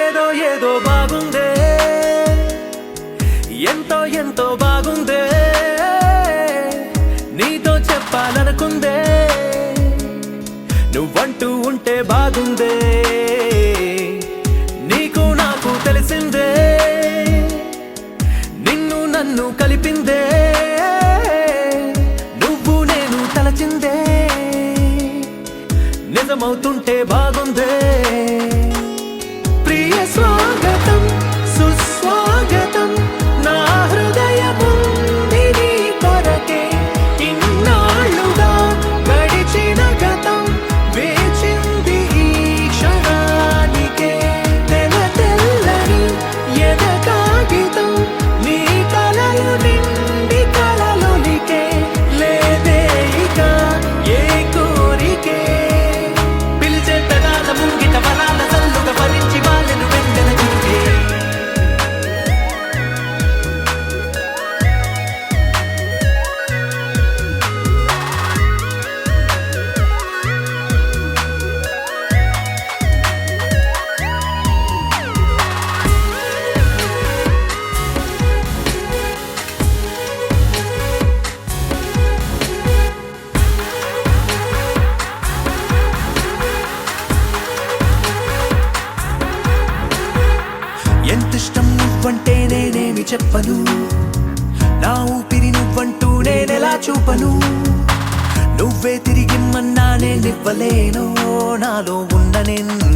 ఏదో ఏదో బాగుందే, ఎంతో ఎంతో బాగుందే, నీతో చెప్పాలనుకుందే, నువ్వంటూ ఉంటే బాగుందే, నీకు నాకు తెలిసిందే, నిన్ను నన్ను కలిపిందే, నువ్వు నేను తలచిందే, నిజమవుతుంటే బాగుందే. ప్రియ స్వాగతం సుస్వాగతం, నా హృదయముంది నీ కొరకే, ఇన్నాళ్ళుగా గడిచిన గతం వేచింది ఈ క్షణానికే, తెల్ల తెల్లని ఎద కాగితం నీ కలలు నిండి కలలొలికే, లేదే ఇక ఏ కోరికే, పిలిచే పెదాల ముంగిట వరాల జల్లుగా భరించి వాళ్ళను వెంటన చూడే. ఎంతిష్టం నువ్వంటే నేనేమి చెప్పను, నా ఊపిరి నువ్వంటూ నేనెలా చూపను, నువ్వే తిరిగిమ్మన్నా నేనివ్వలేను నాలో ఉన్న నిన్ను,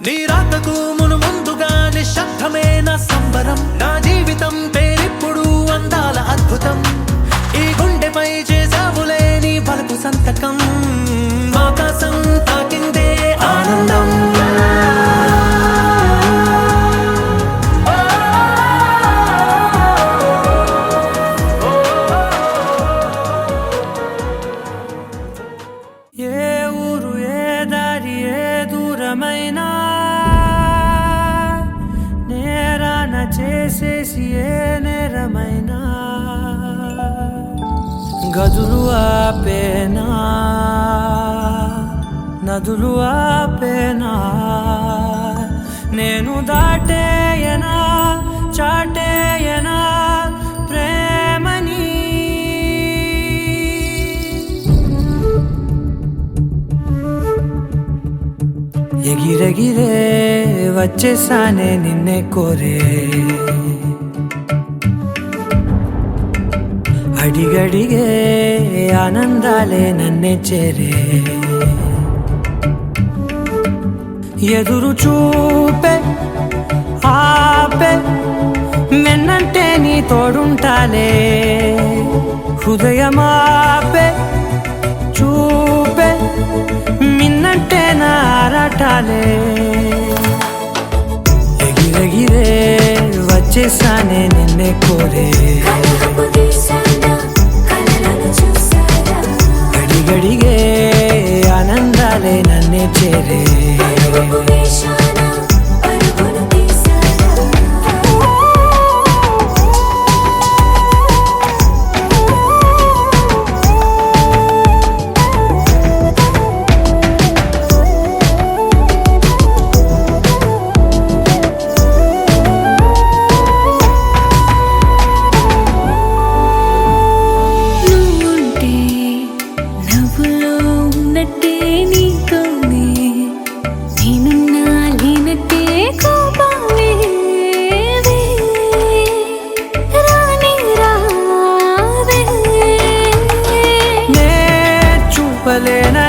నీ రాకకు మును ముందుగా నిశ్శబ్దమే నా సంబరం, నా జీవితం పేరిప్పుడు అందాల అద్భుతం, ఈ గుండెపై చేసావులే నీ బలుపు సంతకం, ఆకాశం తాకిందే ఆనందం. ఏ ఊరు ఏ దారి ఏ దూరమైనా నేరాన చేసేసి ఏ నేరమైనా, గదులు ఆపేనా నదులు ఆపేనా, నేను దాటేయనా చాటేయనా ప్రేమని, ఎగిరెగిరే వచ్చేసానే నిన్నే కోరే, అడిగడిగే ఆనందాలే నన్నే చేరే, ఎదురు చూపే ఆపే మెన్నంటే నీ తోడుంటాలే, హృదయమాపే చూపే మిన్నంటే నా ఆరాటాలే, ఎగిరెగిరే వచ్చేసానే నిన్నే కోరే, అడిగడిగే ఆనందాలే ఆనందాలే నన్నే చేరే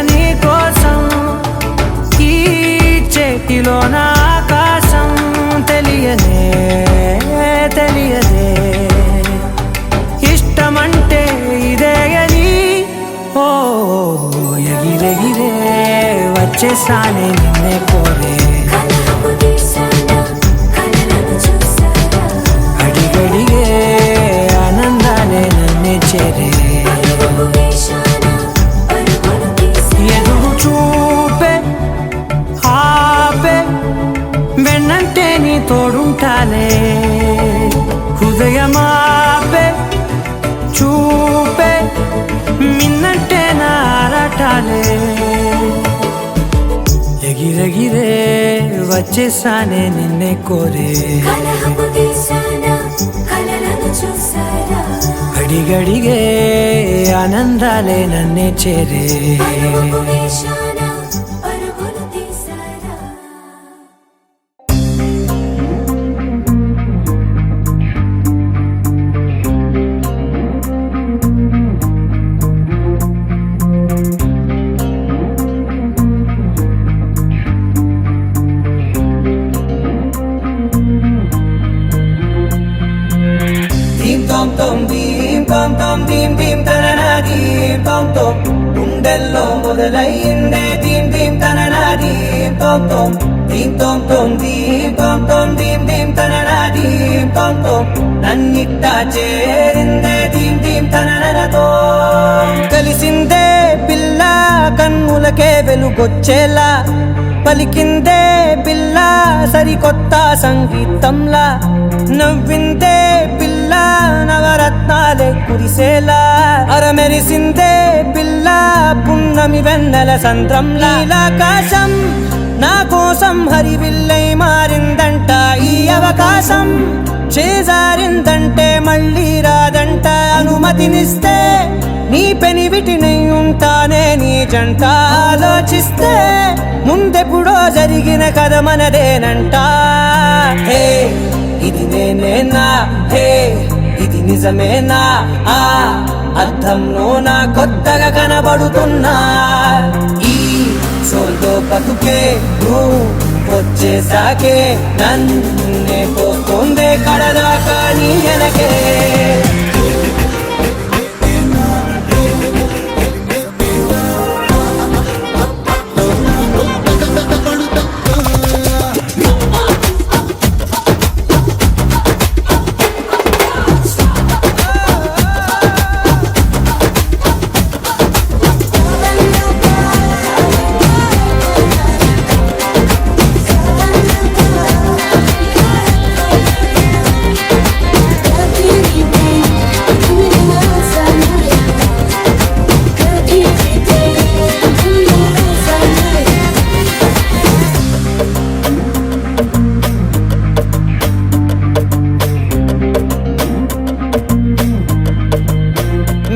నీ కోసం ఈ చేతిలో నా ఆకాశం తెలియదే ఇష్టమంటే ఇదే అని ఓ ఎగిరెగిరే వచ్చేసానే నిన్నే కోరే అడిగడిగే ఆనందాలే నన్నే చేరే తోడుంటాలే హృదయమాపే చూపే మిన్నంటే నారాటాలే ఎగిరెగిరే వచ్చేసానే నిన్నే కోరే అడిగడిగే ఆనందాలే నన్నే చేరే గుండెల్లో మొదలయ్యిందే దీం దీం తననా దీం తోం తోం దీం తోం తోం దీం తోం తోం దీం దీం తననా దీం తోం తోం నన్నిట్టా చేరిందే దీం దీం తననతో కలిసిందే పిల్ల కన్నులకే వెలుగొచ్చేలా పలికిందే పిల్ల సరికొత్త సంగీతంలా నవ్విందే పిల్ల నవరత్నాలే కురిసేలా అరమెరిసిందే పిల్ల పున్నమి వెన్నెల సంద్రంలా ఆకాశం నా కోసం హరివిల్లై మారిందంట ఈ అవకాశం చేజారిందంటే మళ్ళీ రాదంట అనుమతినిస్తే నీ పెనివిటినై ఉంటానే నీ జంట ఆలోచిస్తే ముందెప్పుడో జరిగిన కథ మనదేనంట హే ఇది నేనేనా హే ఇది నిజమేనా ఆ అర్థంలో నా కొత్తగా కనబడుతున్నా ఈ సోల్లో బతుకే నువ్వు వచ్చేసాకే నన్నే పోతుందే కడదాకా నీ వెనకే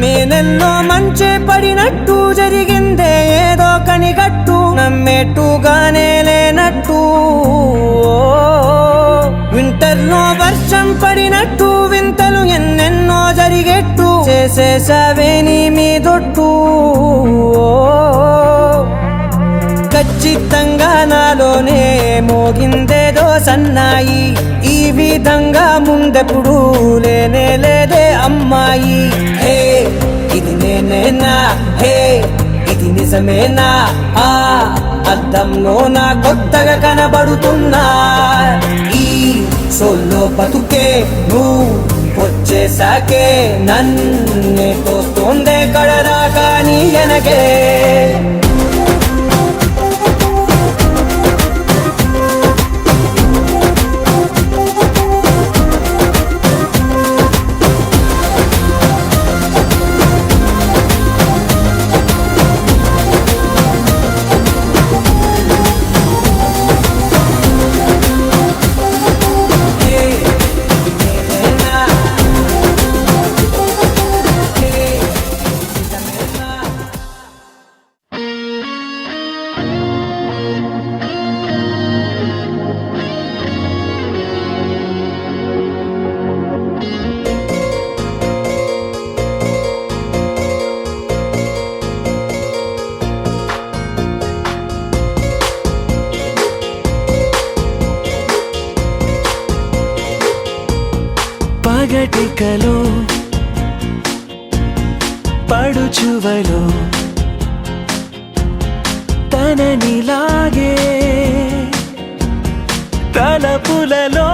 నేనెన్నో మంచి పడినట్టు జరిగిందే ఏదో కనిగట్టు నమ్మేట్టుగానే లేనట్టు వింటర్లో వర్షం పడినట్టు వింతలు ఎన్నెన్నో జరిగేట్టు చేసేసావే నీ మీదొట్టు ఖచ్చితంగా నాలోనే మోగిందేదో సన్నాయి ఈ విధంగా ముందెప్పుడు లేనే లేదే అమ్మాయి హే ఇది నేనేనా హే ఇది నిజమేనా ఆ అద్దంలో నా కొత్తగా కనబడుతున్నా ఈ సోల్లో బతుకే నువ్వు వచ్చేసాకే నన్నే తోస్తుందే కడదాకా నీ వెనకే పగటికలో పడుచువలో తననిలాగే తలపులలో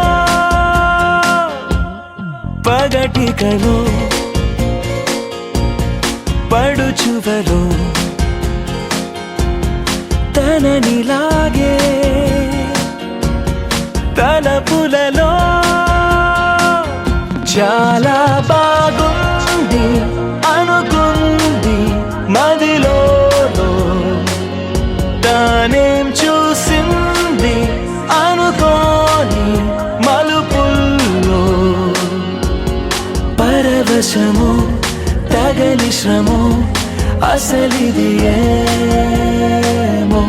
పగటికలో పడుచువలో తననిలాగే తలపులలో చాలా బాగుంది అనుకుంది మదిలో తానేం చూసింది అనుకోని మలుపుల్లో పరవశము తగలి శ్రమో అసలిది ఏమో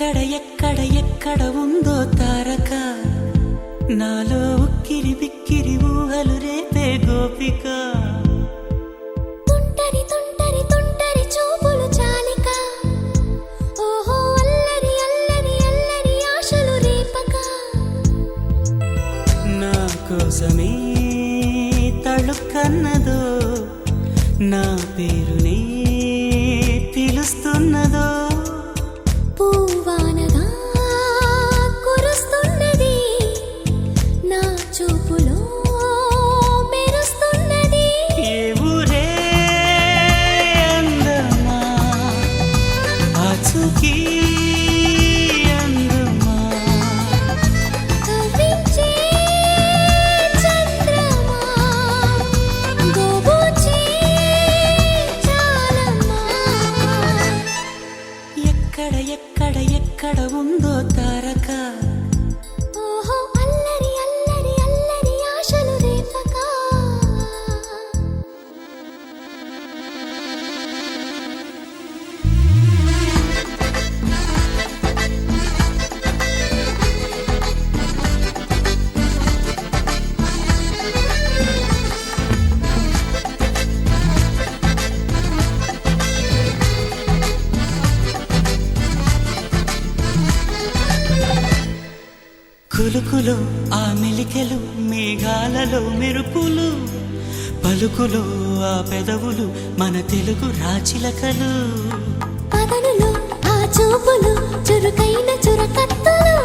ఎక్కడ ఎక్కడ ఎక్కడ ఉందో తారక నాలో ఉక్కిరి బిక్కిరి ఊహలు రేపే గోపిక తుంటరి తుంటరి తుంటరి చూపులు చాలిక ఓహో అల్లరి అల్లరి అల్లరి ఆశలు రేపక నా కోసమే తళుక్కన్నదో నా పేరునే పిలుస్తున్నదో పూవానగా కురుస్తున్నది నా చూపులో మెరుస్తున్నది ఏ ఊరే అందమా ఆచూకీ అందమా కవ్వించే చంద్రమా గోబూచే చాలమ్మా ఎక్కడ ఎక్కడ ఎక్కడ ఉందో తారక ఓహో అల్లరి అల్లరి అల్లరి ఆశలు రేపక కులుకులో ఆ మెలికెలు మేఘాలలో మెరుపులు పలుకులో ఆ పెదవులు మన తెలుగు రాచిలకలు పదనులో ఆ చూపులు చురుకైన చురకత్తలు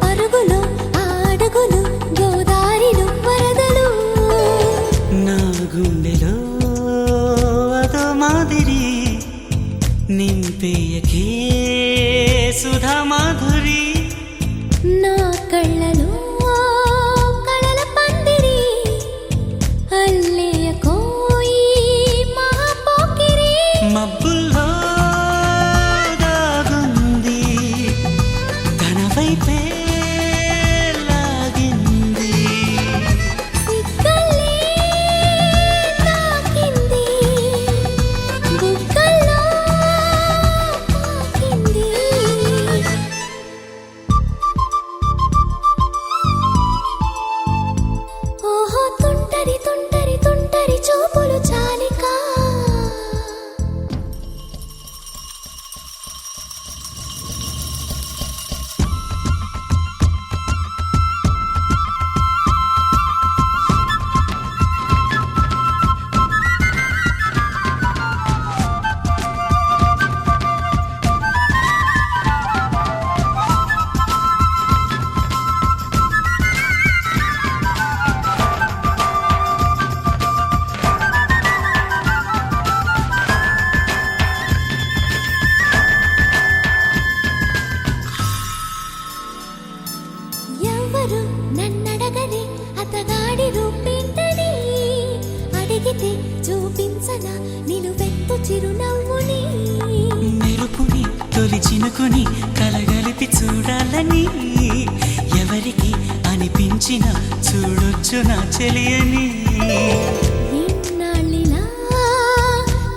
పరుగులో ఆ అడుగులు గోదారిలో వరదలు నా గుండెలో అదో మాదిరి నింపేయకే సుధా మాధురి నా కళ్ళలో కళల పందిరి అల్లేయ కోయి మహాపోకిరి మబ్బుల్లో దాగుంది తన వైపే లాగింది సిగ్గలే తాకింది బుగ్గల్లో తాకింది ఓహో తుంటరి తుంటరి తుంటరి చూపులు చాలిక ఎవరు నన్నడగని అతగాడి రూపేంటని అడిగితే చూపించన నిలువెత్తు చిరునవ్వుని మెరుపుని తొలి చినుకుని కలగలిపి చూడాలని ఎవరికి అనిపించిన చూడొచ్చు నా చెలియని ఇన్నాళ్ళిలా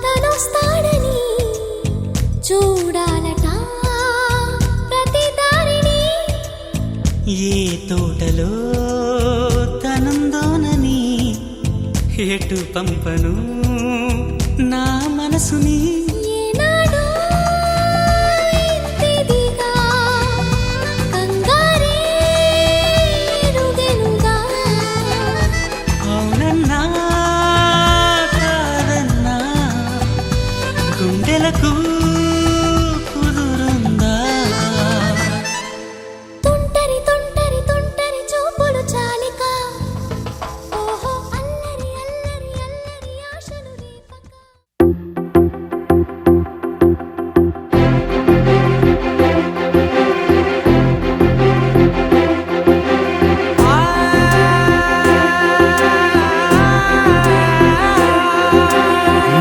తనొస్తాడని చూడాలట ప్రతి దారిని ఏ తోటలో తనందోనని ఎటు పంపను నా మనసుని ఏనాడో ఇంతిదిగా కంగారే ఎరుగెనుగా అవునన్నా కాదన్నా గుండెలకు కుదురుందా తుంటరి తుంటరి తుంటరి చూపులు చాలిక ఓహో అల్లరి అల్లరి అల్లరి ఆశలు రేపక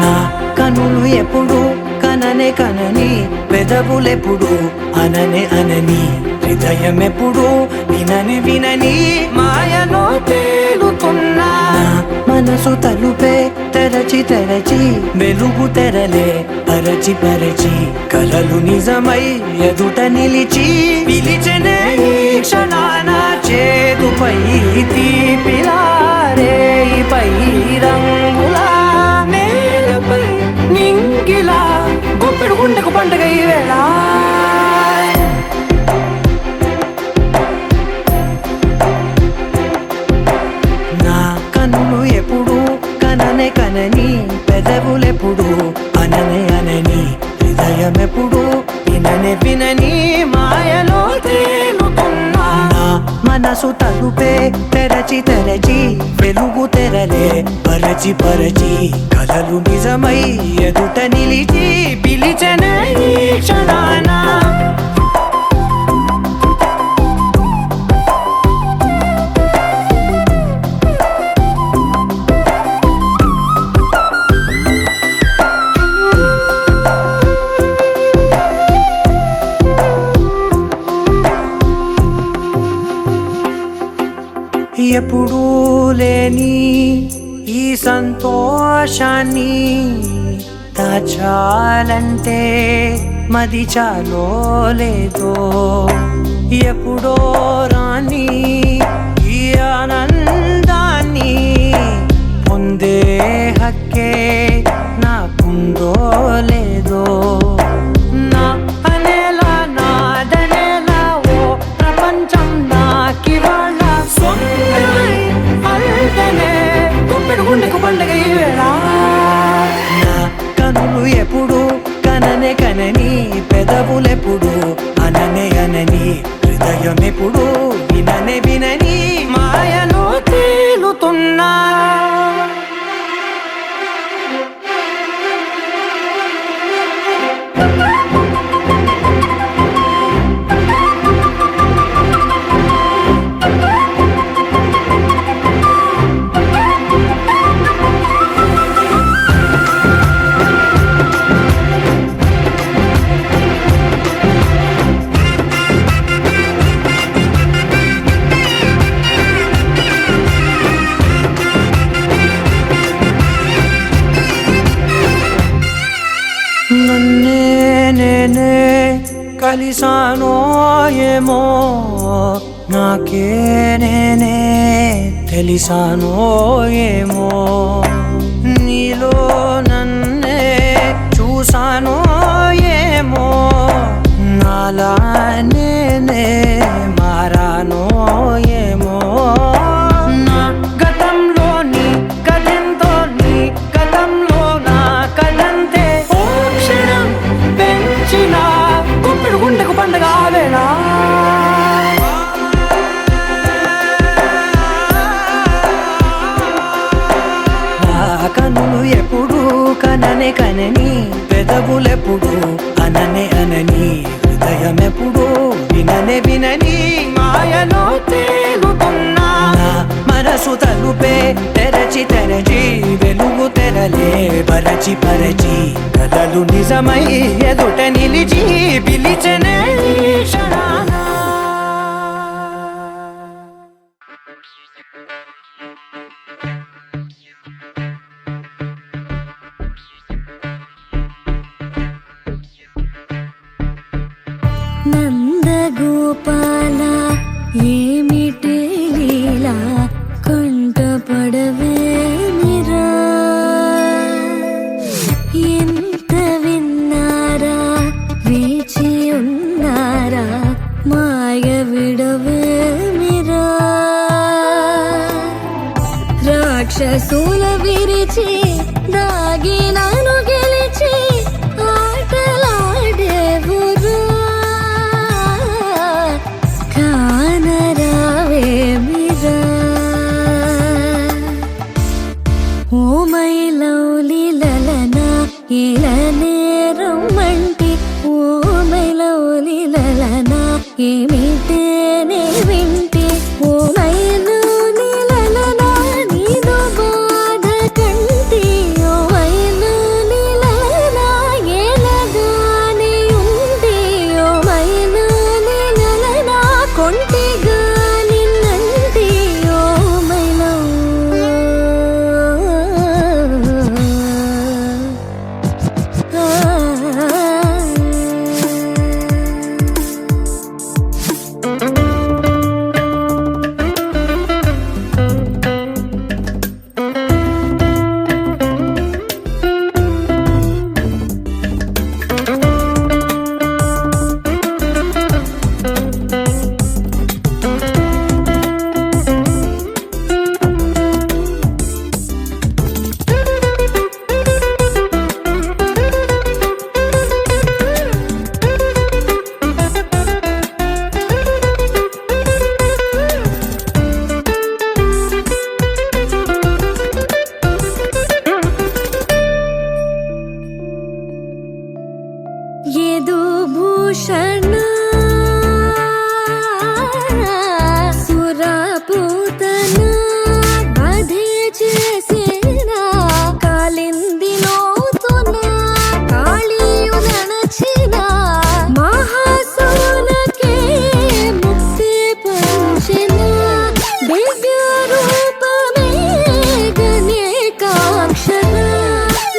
నా కనులు ఎప్పుడు కననే కనని పెదవులెప్పుడు అననే అనని హృదయం ఎప్పుడు వినని వినని మాయలో తేలుతున్నా నా మనసు తలుపే తెరచి తెరచి వెలుగు తెరలే పరచి పరచి కలలు నిజమై ఎదుట నిలిచి పిలిచెనే ఈ క్షణాన చేదుపై తీపిలారే పై రంగులా నేలపై నింగిలా గుప్పెడు గుండెకు పండుగ ఈ వేళ నా కన్నులు ఎప్పుడు కననే కనని పెదవులెప్పుడు అననే అనని హృదయం ఎప్పుడు విననే వినని మాయలో తేలుతున్నా నా మనసు తలుపే తెరచి తెరచి వెలుగు తెరలే పరచి పరచి కలలు నిజమై ఎదుట నిలిచి పిలిచెనే ఈ క్షణాన ఎప్పుడూ లేని ఈ సంతోషాన్ని దాచాలంటే మది చాలో లేదో ఎప్పుడో రాని ఈ ఆనందాన్ని పొందే హక్కే నాకుందో లేదో నా అనేలా నాదనేలా ఓ ప్రపంచం నాకివాళ సొంతమై అల్దనే గుప్పెడు గుండెకు పండుగ ఈ వేళ నా కనులు ఎప్పుడు కననే కనని పెదవులెప్పుడు అననే అనని హృదయం ఎప్పుడు విననే వినని మాయలో తేలుతున్నా నన్నే నేనే కలిసానో ఏమో నాకే నేనే తెలిసానో ఏమో నీలో నన్నే చూసానో ఏమో నాలా నేనే మారానో ఏమో నా గతంలోని గతంతో నీ గతంలో నా కదంతే ఓ క్షణం పెంచిన గుప్పెడు గుండెకు పండుగ వేళ కనులు ఎప్పుడు కననే కనని పెదవులెప్పుడు అననే అనని హృదయం ఎప్పుడు విననే వినని మాయలో తేలుతున్నా నా మనసు తలుపే తెరచి తెరచి వెలుగు తెరలే పరచి పరచి కలలు నిజమై ఎదుట నిలిచి పిలిచెనే ఈ క్షణాన నందగోపాల ఏమిటి లీలా కంట పడవే నిరా ఎంత విన్నారా వేచి ఉన్నారా మాయ విడవే మిరా రాక్షసుల విరిచి దాగినాను గెలిచి ఆటలాడేవురా కానరావే మిరా ఓ మై లవ్లీ లలనా ఇలనే రమ్మంటి ఓ మై లవ్లీ లలనా ఏమిటేనే వింటి ఓ మై లవ్లీ లలనా నీదో బాధ కంటి ఓ మై లవ్లీ లలనా ఎలాగానే ఉంది ఓ మై లవ్లీ లలనా కొంటిగా నిన్నంటి ఓ మై లవ్ భూషణ సురపూతన వధే చేసిన కాలిందిలో తున కాళీయులనచిన మహాసోనకే ముక్తి పంచిన దివ్య రూపమే గణేకాక్షర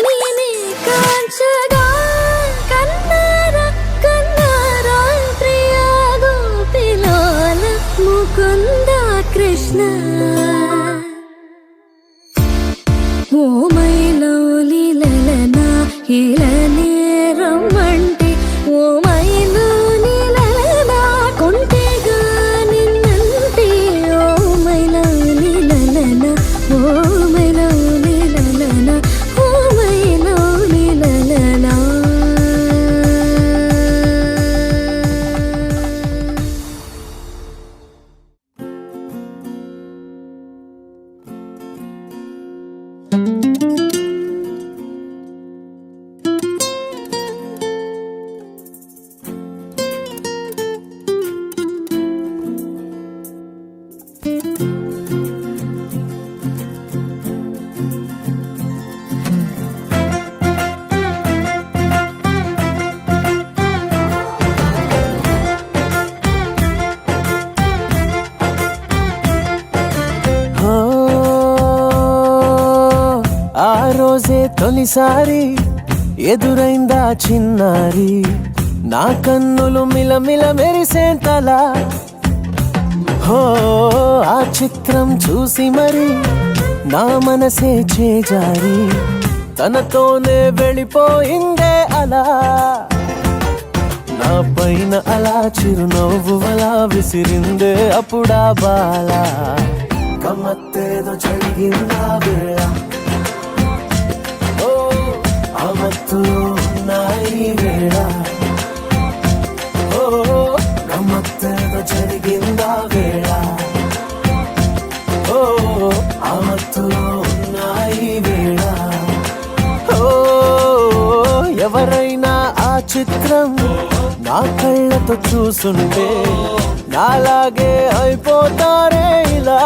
నీనే కాంచగా కన్నార కన్నార ప్రియ గోపిలోల ముకుంద కృష్ణ ఓ మైలోలి లలనా ఇలనే రమ్మంటే ఓ మైలోలి లలనా కొంటెగా నిన్నంటే ఓ మైలోలి లలనా ఓ మైలోలి లలనా ఓ మైలోలి లలనా ఆ రోజే తొలిసారి ఎదురైందా చిన్నారి నా కన్నులు మిలమిల మెరిసేంతలా హో ఆ చిత్రం చూసి మరి నా మనసే చేజారి తనతోనే వెళ్ళిపోయిందే అలా నా పైన అలా చిరునవ్వు అలా విసిరిందే అప్పుడా బాల గమ్మత్తేదో జరిగిందా వేళ ఓ ఆ మత్తులో ఉన్నాయి వేళ ఓ గమ్మత్తేదో జరిగిందా వేళ ఓ ఆ మత్తులో ఉన్నాయి వేళ ఓ ఎవరైనా ఆ చిత్రం నా కళ్ళతో చూసుంటే నాలాగే అయిపోతారే ఇలా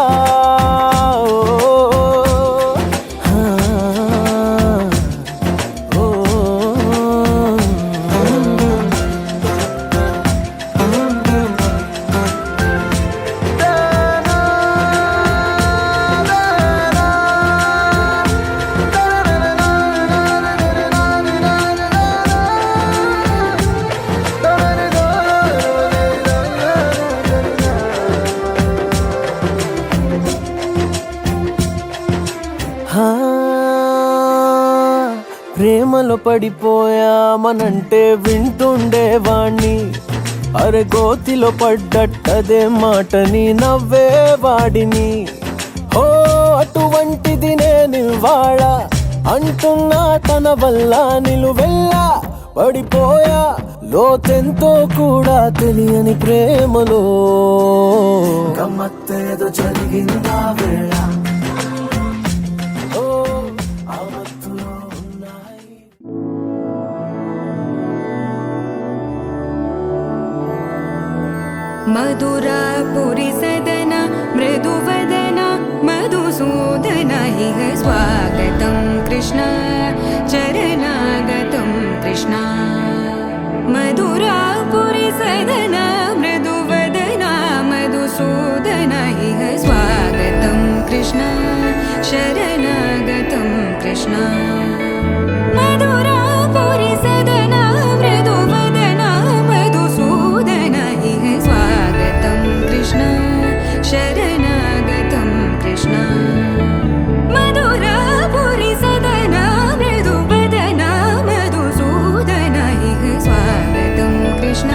ప్రేమలో పడిపోయామనంటే వింటుండేవాణ్ణి అరే గోతిలో పడ్డట్టదే మాటని నవ్వేవాడిని ఓ అటువంటిది నేనివాళ అంటున్నా తన వల్ల నిలువెల్లా పడిపోయా లోతెంతో కూడా తెలియని ప్రేమలో గమ్మత్తేదో జరిగిందా వేళ मधुरापुरी सदन मृदुवदन मधुसूदन इह स्वागतं कृष्ण चरणागतं कृष्ण मधुरापुरी सदन मृदुवदन मधुसूदन इह स्वागतं कृष्ण शरणागतं कृष्ण मधुरापुरी सदन मृदुवदन मधुसूदन इह स्वागतं कृष्ण शरणागतं कृष्ण मधुरापुरी सदन मृदुवदन मधुसूदन इह स्वागतं कृष्ण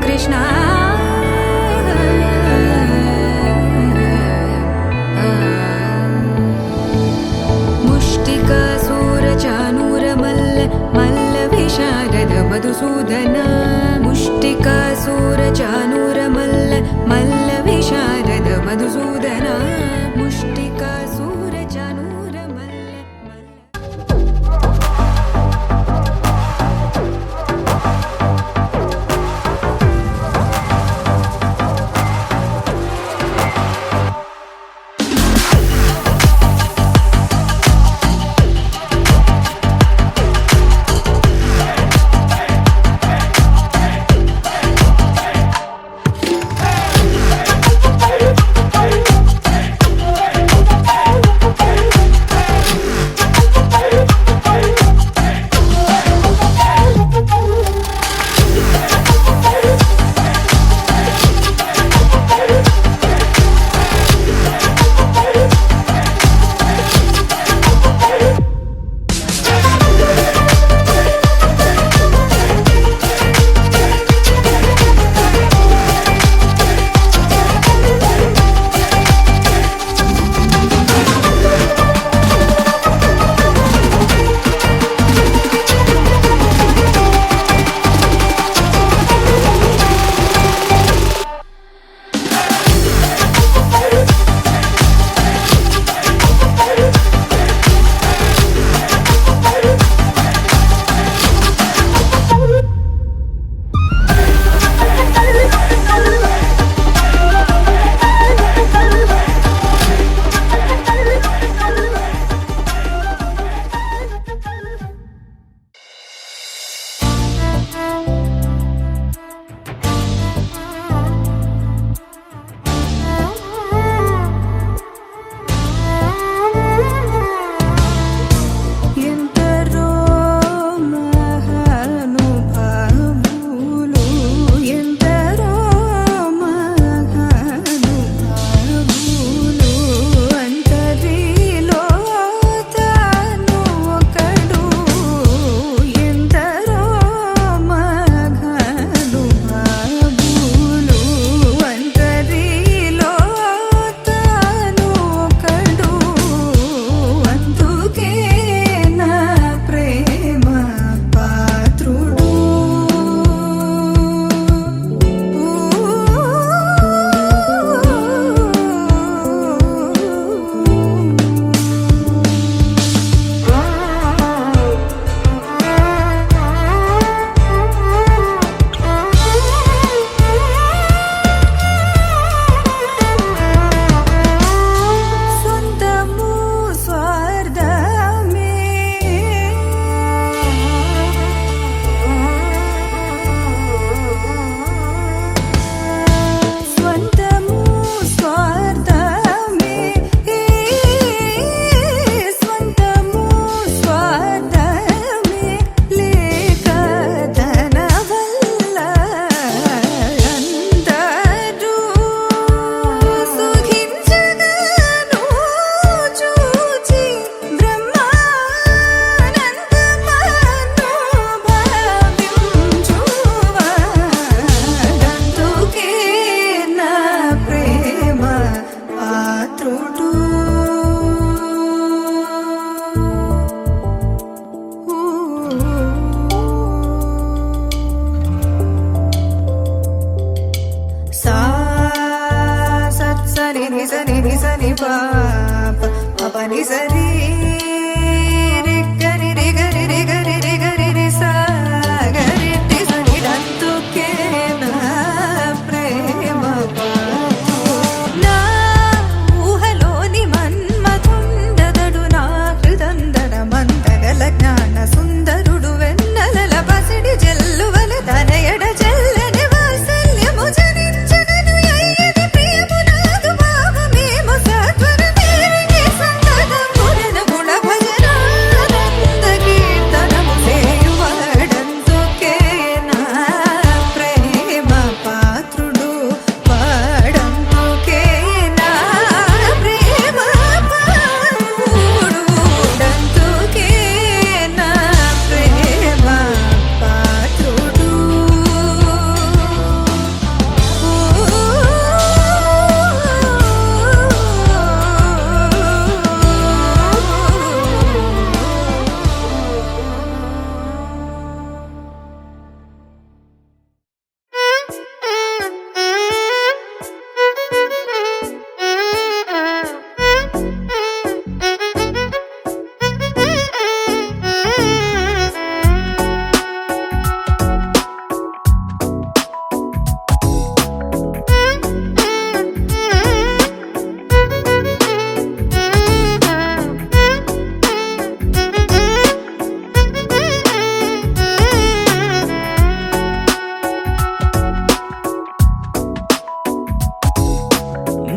कृष्ण मुष्टिकासूरचानूरमल्ल मल्लविशारद मधुसूदन मुष्टिकासूरचानूरमल्ल मल्लविशारद मधुसूदन मुष्टिकासूरचानूरमल्ल పాప పని సరి రి గరి రి గరి రి గరి రి గరి రి సా గరి టి సరి దంతుకే నా ప్రేమ నా ఊహలోని మన్మథుండదడు నా హృదందడ మందగల జ్ఞాన సుందరుడు వెన్నెలల పసిడి జల్లువల తనయడ జల్లని వాత్సల్యము జనించగను అయ్యది ప్రియము నాదు భావమేము సాత్వర మేరిని సంతతమున గుణ భజనానంద కీర్తనము సేయువాడందుకే నా ప్రేమ పాత్రుడు వాడందుకే నా ప్రేమ పాత్రుడు డందుకే నా ప్రేమ పాత్రుడు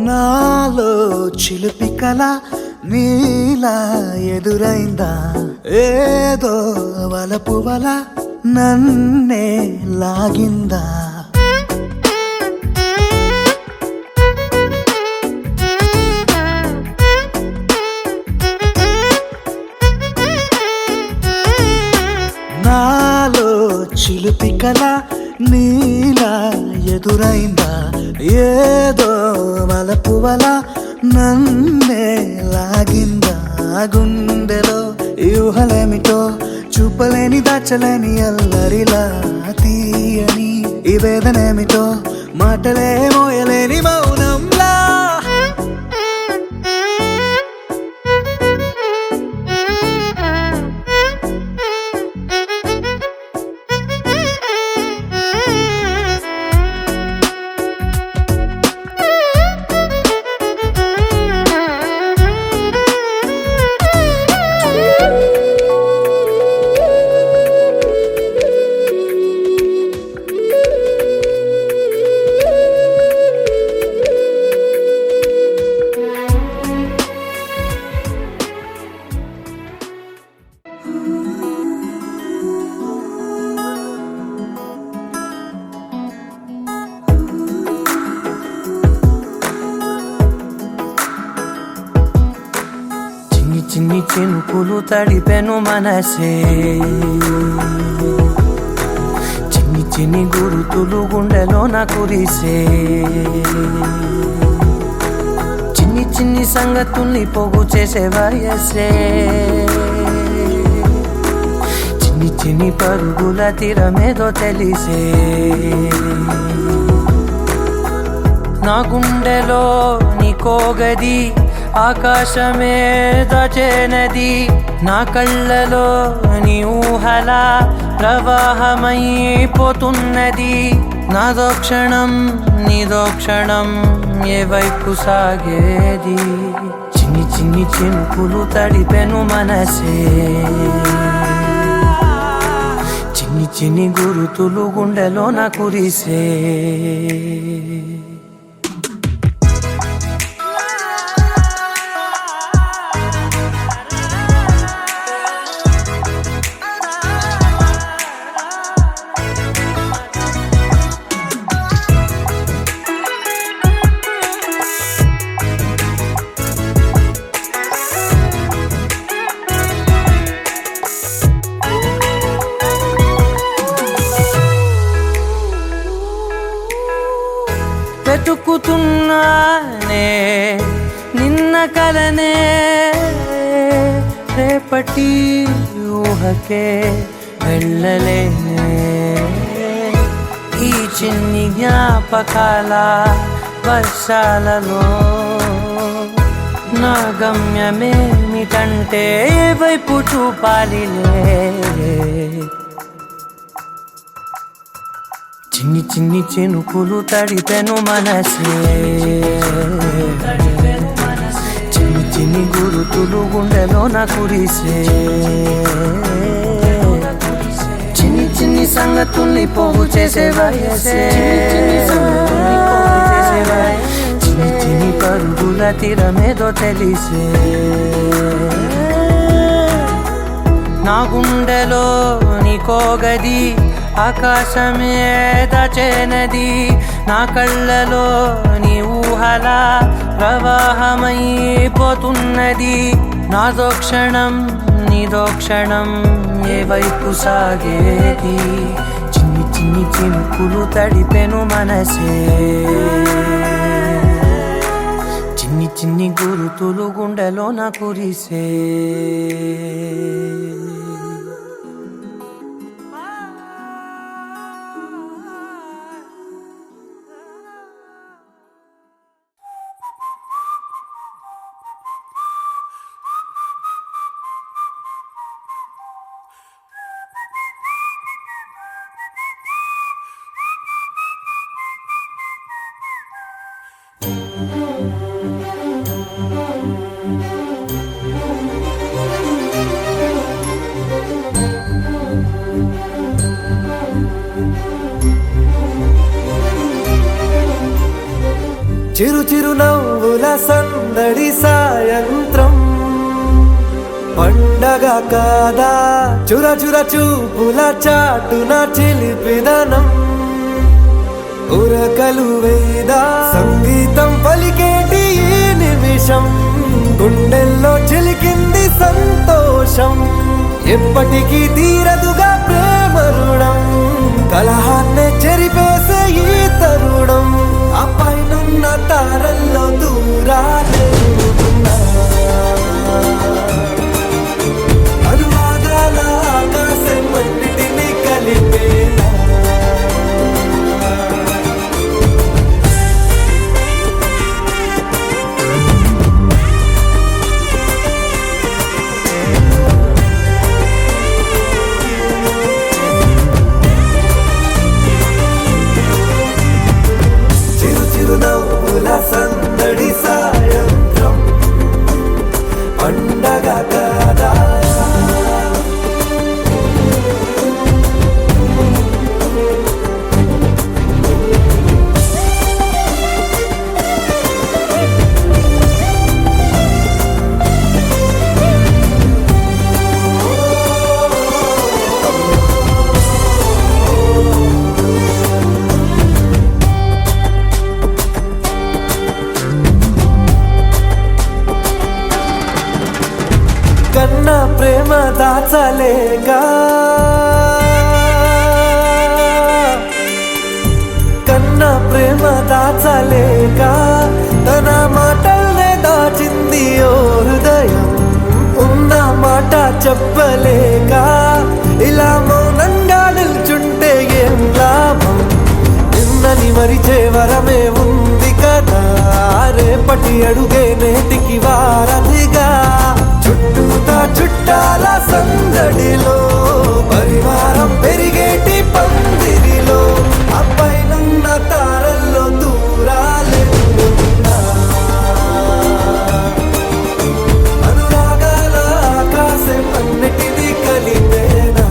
నాలో చిలిపి కల నీలా ఎదురైందా ఏదో వలపు వల నన్నే లాగిందా నాలో చిలిపి కల నీలా ఎదురైందా ఏదో వలపు వల నన్నే లాగిందా గుండెలో యూహలేమిటో చూపలేని దాచలేని అల్లరిలా తీయని ఈ వేదనేమిటో మాటలే మోయలేని మౌనంలా చిన్ని చినుకులు తడిపెను మనసే చిన్ని చిన్ని గురుతులు గుండెలోన కురిసే చిన్ని చిన్ని సంగతుల్ని పోగు చేసే వయసే చిన్ని చిన్ని పరుగుల తీరమేదో తెలిసే నా గుండెలో నీకోగది ఆకాశమే దచేనది నా కళ్ళలో నీ ఊహల ప్రవాహమైపోతున్నది నాదో క్షణం నీదో క్షణం ఏ వైపు సాగేది చిన్ని చిన్ని చినుకులు తడిపెను మనసే చిన్ని చిన్ని గురుతులు గుండెలోన కురిసే వెతుకుతున్నానే నిన్న కలనే రేపటి ఊహకే వెళ్ళలేనే ఈ చిన్ని జ్ఞాపకాల వర్షాలలో నా గమ్యమేమిటంటే ఏ వైపు చూపాలిలే. చిన్ని చిన్ని చినుకులు తడిపెను మనసే, చిన్ని చిన్ని గురుతులు గుండెలోన కురిసే. చిన్ని చిన్ని సంగతుల్ని పోగు చేసే వయసే, చిన్ని చిన్ని పరుగుల తీరమేదో తెలిసే. నా గుండెలో నీకో గది ఆకాశమే దచేనది, నా కళ్ళలో నీ ఊహలా ప్రవాహమైపోతున్నది. నాదో క్షణం నీదో క్షణం ఏ వైపు సాగేది. చిన్ని చిన్ని చినుకులు తడిపెను మనసే, చిన్ని చిన్ని గురుతులు గుండెలోన కురిసే. చిరు చిరు నవ్వుల సందడి సాయంత్రం పండగ కాదా, చుర చుర చూపుల చాటున చిలిపిదనం. ఉరకలు వేదా సంగీతం పలికేటి ఈ నిమిషం, గుండెల్లో చిలికింది సంతోషం. ఎప్పటికీ తీరదుగా ప్రేమ రుణం, కలహాన్నే చెరిపేసే ఈ తరుణం. ఆ పైనున్న తారల్లో దూరాలే ఉన్నా, అనువాదాల ఆకాశం అన్నిటినీ కలిపేలా. నవ్వుల సందడి సాయంత్రం పండగ కాదా. కన్నా ప్రేమ దాచలేక, కన్నా ప్రేమ దాచలేక, తన మాటల్నే దాచింది ఓ హృదయం. ఉన్న మాట చెప్పలేక ఇలా మౌనంగా నిల్చుంటే ఏం లాభం. నిన్నని మరిచే వరమే ఉంది కదా, రేపటి అడుగే నేటికి వారధిగా. చుట్టూతా చుట్టాల సందడిలో పరివారం పెరిగేటి పందిరిలో, అప్పైనున్న తారల్లో దూరాలెన్నున్నా, అనురాగాల ఆకాశం అన్నిటినీ కలిపేనా.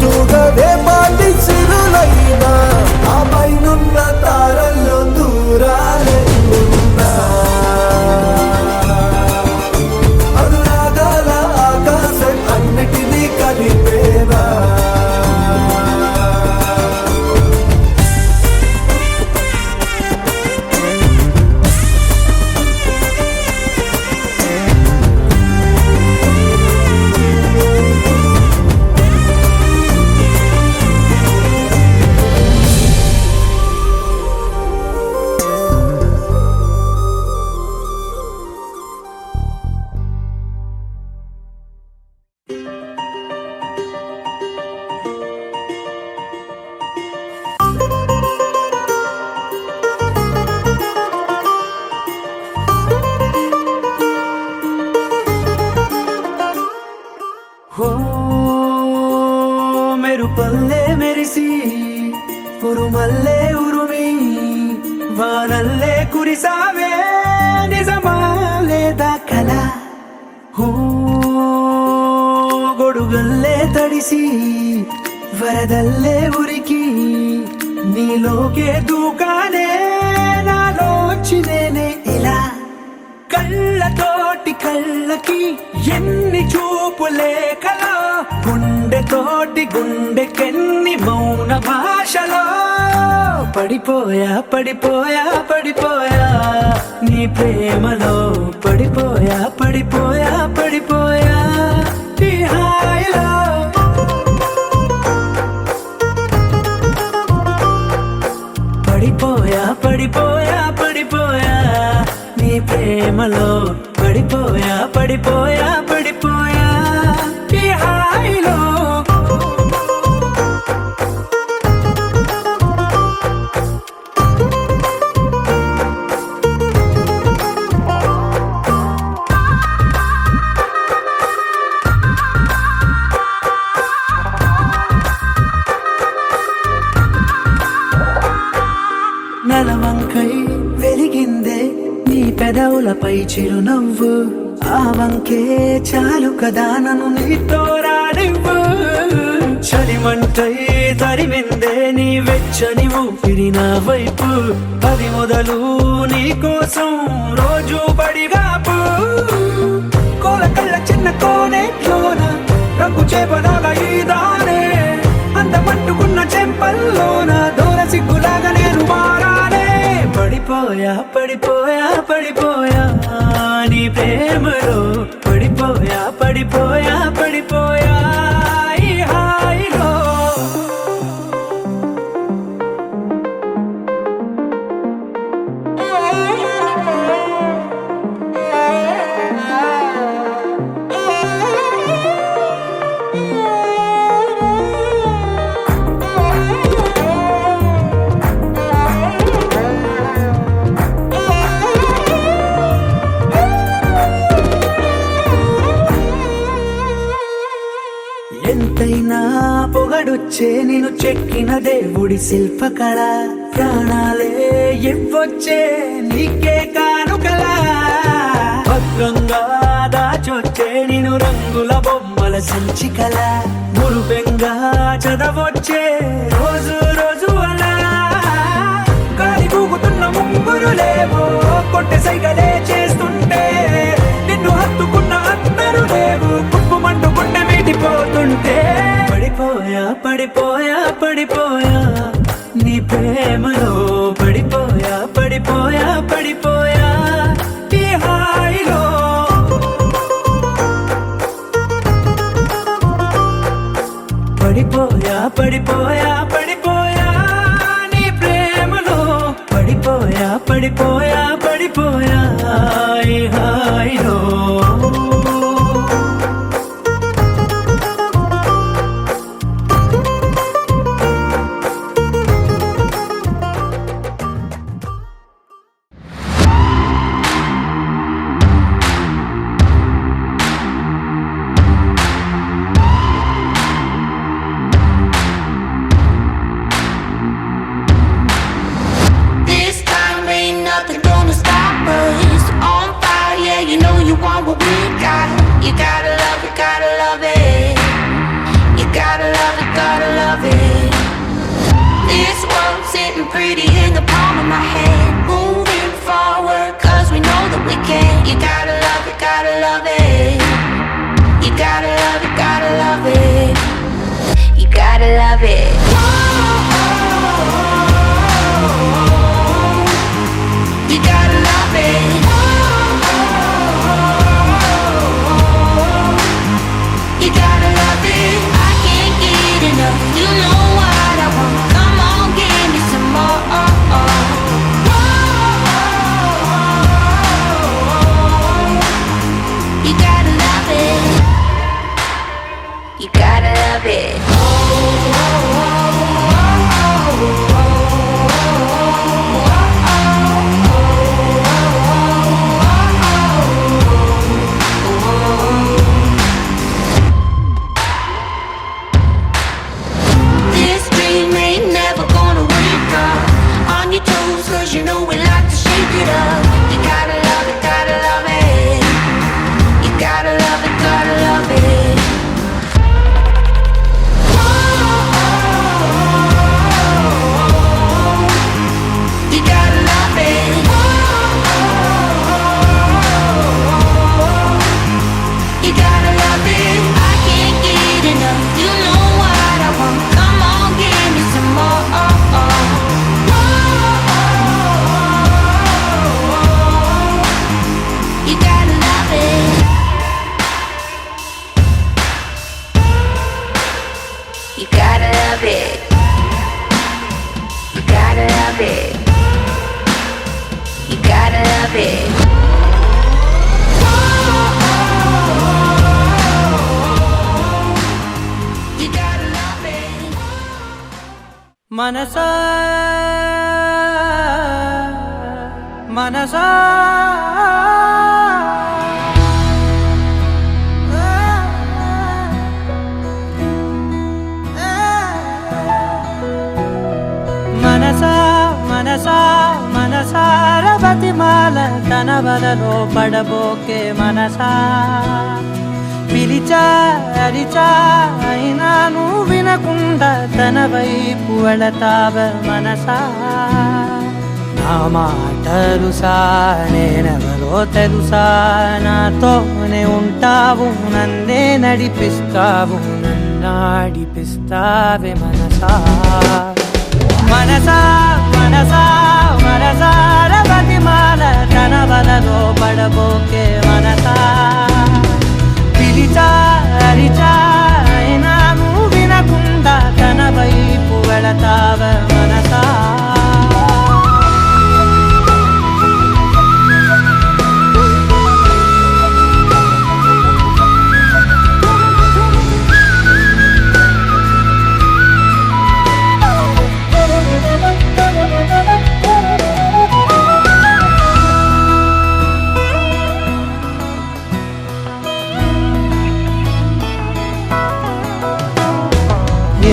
తూగదే పాటి సిరులైనా ఆ పైనున్న తారల్లో దూరాలెన్నున్నా అనురాగాల ఆకాశం అన్నిటినీ కలిపేనా ఓ మెరుపల్లే మెరిసి ఉరుమల్లే ఉరుమి వానల్లే కురిసావే నిజమా లేదా కల ఓ గొడుగల్లే తడిసి వరదల్లే ఉరికి నీలోకే దూకానే నాలోచినేనే ఇలా కళ్ళతోటి కళ్ళకి ఎన్ని చూపులే కలా గుండెతోటి గుండెకెన్ని మౌన భాషలో పడిపోయా పడిపోయా పడిపోయా నీ ప్రేమలో పడిపోయా పడిపోయా పడిపోయా ఈ హాయిలో పడిపోయా పడిపోయా పడిపోయా నీ ప్రేమలో పడిపోయా పడిపోయా పడిపోయా ఈ హాయిలో నలవంకై వెలిగిందే నీ పెదవులపై చిరునవ్వు ఆ వంకే చాలు కదా నన్ను నీతో రానివ్వు చలిమంటై తరిమిందే నీ వెచ్చని ఊపిరి నా వైపు అది మొదలు నీ కోసం రోజు పడిగాపు కోల కళ్ళ చిన్న కోనేట్లోన రంగు చేపలాగా ఈదానే అంత పట్టుకున్న చెంపల్లోన దూర సిగ్గులాగా నేను మారానే పడిపోయా పడిపోయా పడిపోయా నీ ప్రేమలో పడిపోయా పడిపోయా పడిపోయా ఈ హాయిలో ఎంతైనా పొగడొచ్చే నేను చెక్కిన దేవుడి శిల్పకళ ప్రాణాలే ఇవ్వొచ్చే నీకే కానుకలా భద్రంగా దాచొచ్చే నేను రంగుల బొమ్మల సంచికల మురుపెంగా చదవొచ్చే రోజు రోజు అలా గాలి కూగుతున్న ముంగురులేవో కొట్టె సైగలే చేస్తుంటే నిన్ను హత్తుకున్న అందరూ లేవు కుప్పుమంటూ గుండె మీటిపోతుంటే పడిపోయా పడిపోయా పడిపోయా నీ ప్రేమలో పడిపోయా పడిపోయా పడిపోయా ఈ హాయిలో పడిపోయా పడిపోయా పడిపోయా నీ ప్రేమలో పడిపోయా పడిపోయా పడిపోయా ఈ హాయిలో This time ain't nothing gonna stop us. On fire, yeah, you know you want what we pretty in the palm of my hand. Moving forward, cause we know that we can. You gotta love it, gotta love it. You gotta love it, gotta love it. You gotta love it. You gotta love it. You gotta love it. I can't get enough. You know what I want. Come on, give me some more. You gotta love it. You gotta love it. This dream ain't never gonna wake up. On your toes, cause you know we like to shake it up. You gotta love it, gotta love it. You gotta love it, gotta love it. You gotta love it. You gotta love it. I can't get enough. You know what I want. Come on, give me some more. You gotta love it. You gotta love it. You gotta love it. You gotta love it. You gotta love it. మనసా మనసా మనసా మనసా మనసార బతిమాల తన వలలో పడబోకే మనసా పిలిచా అరిచా అయినా నువ్వు వినకుండా తన వైపు వెళతావ మనసా నా మాటలుసా నేనెవరో తెలుసా నాతోనే ఉంటావు నన్నే నడిపిస్తావు నన్నాడిపిస్తావే మనసా మనసా మనసా మనసార బతిమాల తన వలలో పడబోకే మనసా పిలిచా అరిచా అయినా నువ్వు వినకుండా తన వైపు వెళతావ మనసా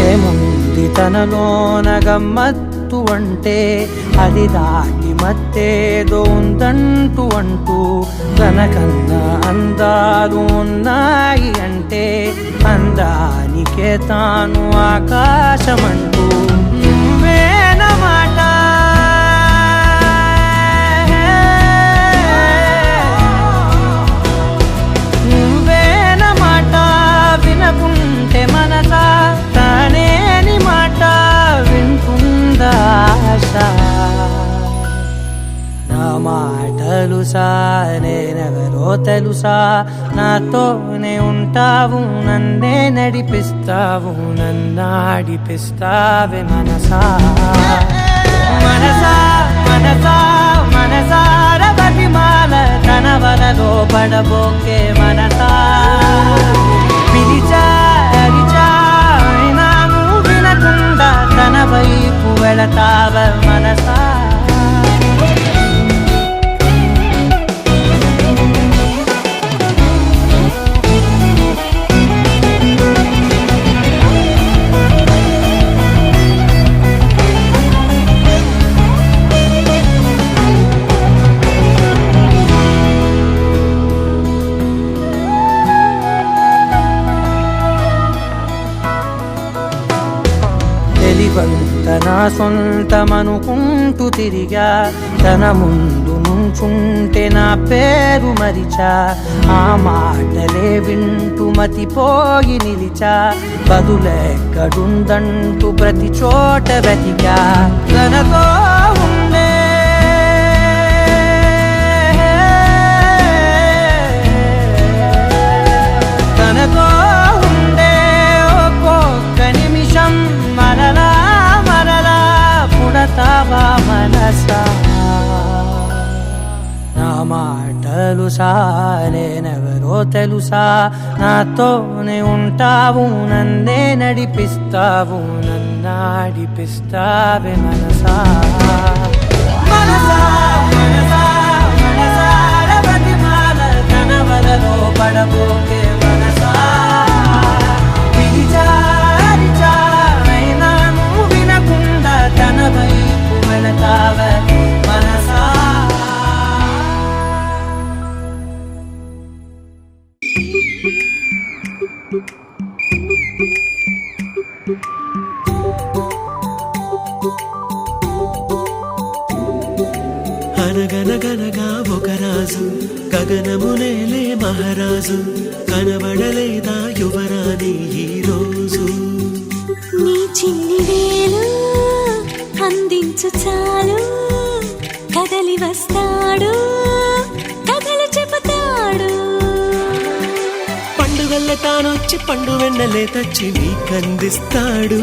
ఏముంది తనలోన గమ్మత్తు అంటే అది దాటి మత్తేదో ఉందంటూ అంటూ తనకన్నా అందాలు ఉన్నాయి అంటే అందానికే తాను ఆకాశమంటూ నువ్వేనమాట నువ్వేనమాట వినకుంటే మనసా తానేని మాట వింటుందా ఆశ నా మాటలుసా నేనెవరో తెలుసా నాతోనే ఉంటావు నన్నే నడిపిస్తావు నన్నాడిపిస్తావే మనసా మనసా మనసా మనసార బతిమాల తన వలలో పడబోకే మనసా పిలిచా అరిచా అయినా నువ్వు వినకుండా తన వైపు వెళతావ మనసా తెలివంత నా సొంతమనుకుంటూ తిరిగా తన ముందు నుంచుంటే నా పేరు మరిచా ఆ మాటలే వింటూ మతిపోయి నిలిచా బదులెక్కడుందంటూ ప్రతి చోట వెతికా తనతో ఉండే తనతో ఉండే ఒక్కొక్క నిమిషం మరలా మరలా పుడతావా మనసా నా మాటలు నేనెవరో తెలుసా నాతోనే ఉంటావు నన్నే నడిపిస్తావు నన్నాడిపిస్తావే మనసా మనసా మనసా మనసార ప్రతిమాల తన వలలో పడబోకే మనసా విచారిచారైనా నువ్వు వినకుండా తన వైపు వెళతావే మనసా అనగనగనగా ఒక రాజు గగనమునేలే మహారాజు కనబడలేదా యువరాణి ఈ రోజు నీ చిన్ని వేలు అందించు చాలు కదలి వస్తాడు కథలు చెబుతాడు పండుగల్లే తానొచ్చి పండు వెన్నెలే తెచ్చి నీకందిస్తాడు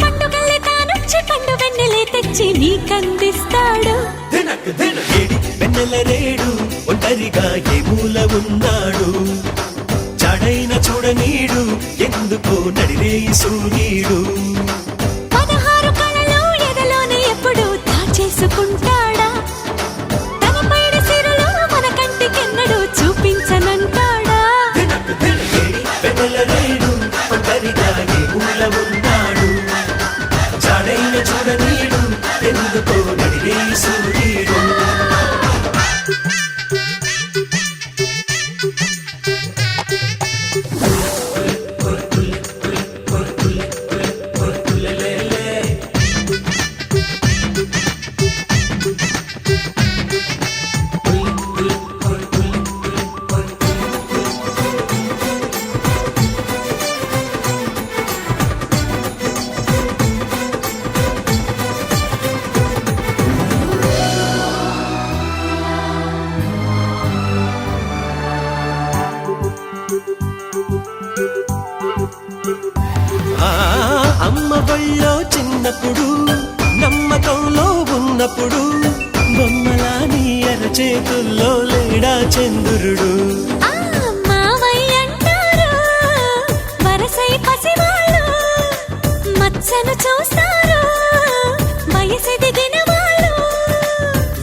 పండుగల్లే తానొచ్చి పండు వెన్నెలే తెచ్చి నీకందిస్తాడు వెన్నెల రేడు ఒంటరిగా ఏ మూల ఉన్నాడు చాడైన చూడనీడు ఎందుకో నడిరే సూర్యుడు 16 కళలు ఎదలోనే ఎప్పుడు దాచేసుకుంటాడా తన పైడి సిరులు మన కంటికెన్నడూ చూపించనంటాడా వెన్నెల రేడు ఒంటరిగా ఏ మూల ఉన్నాడు చాడైన చూడనీడు ఎందుకో నడిరే సూర్యుడు అమ్మ బళ్ళో చిన్నప్పుడు నమ్మకంలో ఉన్నప్పుడు బొమ్మలా నీ అరచేతుల్లో లేడా చంద్రుడు మావయ్య అంటారు వరసై పసివాళ్ళు మచ్చను చూస్తారు వయసెదిగిన వాళ్ళు